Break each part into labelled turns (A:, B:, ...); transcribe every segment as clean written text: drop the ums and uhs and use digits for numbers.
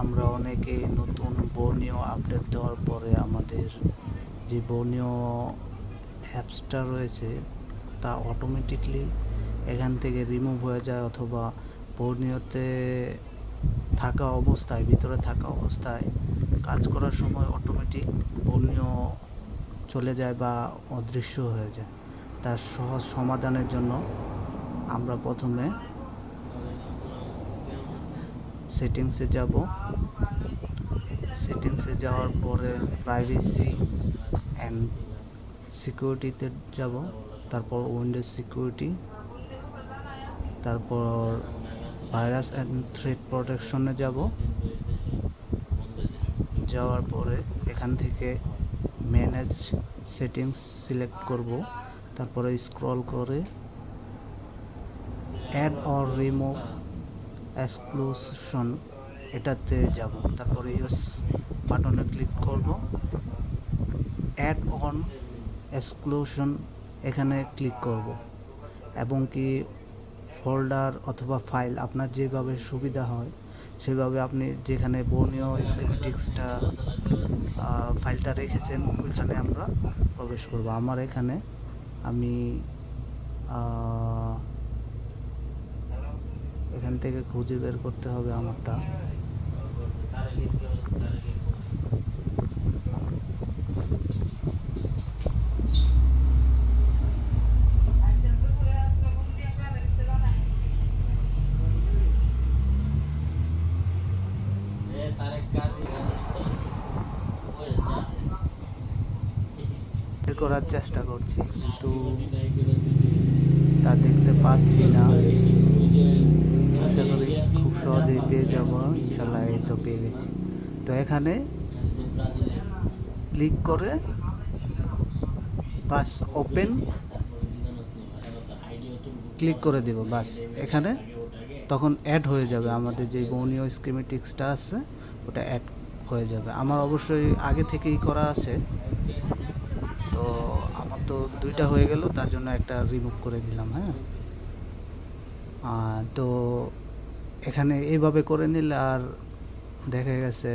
A: আমরা অনেকে নতুন বর্ণীয় আপডেট দেওয়ার পরে আমাদের যে বর্ণীয় অ্যাপসটা রয়েছে তা অটোমেটিকলি এখান থেকে রিমুভ হয়ে যায়, অথবা বর্ণীয়তে থাকা অবস্থায়, ভিতরে থাকা অবস্থায় কাজ করার সময় অটোমেটিক বর্ণীয় চলে যায় বা অদৃশ্য হয়ে যায়। তার সহজ সমাধানের জন্য আমরা প্রথমে সেটিংসে যাব। সেটিংসে যাওয়ার পরে প্রাইভেসি অ্যান্ড সিকিউরিটিতে যাব, তারপর উইন্ডোজ সিকিউরিটি, তারপর ভাইরাস অ্যান্ড থ্রেট প্রোটেকশনে যাব। যাওয়ার পরে এখান থেকে ম্যানেজ সেটিংস সিলেক্ট করব, তারপরে স্ক্রল করে অ্যাড অর রিমুভ এক্সক্লুশন এটাতে যাব, তারপরে ইউস বাটনে ক্লিক করব। অ্যাড অন এক্সক্লুশন এখানে ক্লিক করব, এবং কি ফোল্ডার অথবা ফাইল আপনার যেভাবে সুবিধা হয় সেভাবে আপনি যেখানে বর্ণীয় স্কিমেটিক্সটা ফাইলটা রেখেছেন ওইখানে আমরা প্রবেশ করব। আমার এখানে আমি এখান থেকে খুঁজে বের করতে হবে আমারটা। বের করার চেষ্টা করছি কিন্তু তা দেখতে পাচ্ছি না। আশা করি খুব সহজেই পেয়ে যাব ইনশাল্লাহ। এই তো পেয়ে গেছি। তো এখানে ক্লিক করে বাস ওপেন ক্লিক করে দেব, বাস এখানে তখন অ্যাড হয়ে যাবে আমাদের যে বর্ণীয় স্কিমেটিক্সটা আছে ওটা অ্যাড হয়ে যাবে। আমার অবশ্যই আগে থেকেই করা আছে, তো আমার তো দুইটা হয়ে গেল, তার জন্য একটা রিমুভ করে দিলাম। হ্যাঁ, তো এখানে এইভাবে করে নিলে আর দেখা গেছে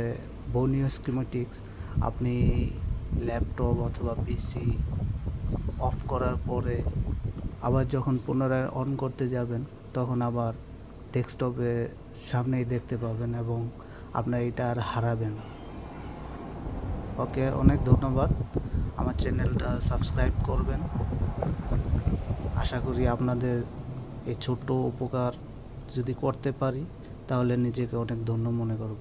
A: বর্ণীয় স্কিমেটিক্স আপনি ল্যাপটপ অথবা পিসি অফ করার পরে আবার যখন পুনরায় অন করতে যাবেন তখন আবার ডেস্কটপে সামনেই দেখতে পাবেন এবং আপনার এটা আর হারাবেন। ওকে, অনেক ধন্যবাদ। আমার চ্যানেলটা সাবস্ক্রাইব করবেন। আশা করি আপনাদের এই ছোট্ট উপকার যদি করতে পারি তাহলে নিজেকে অনেক ধন্য মনে করব।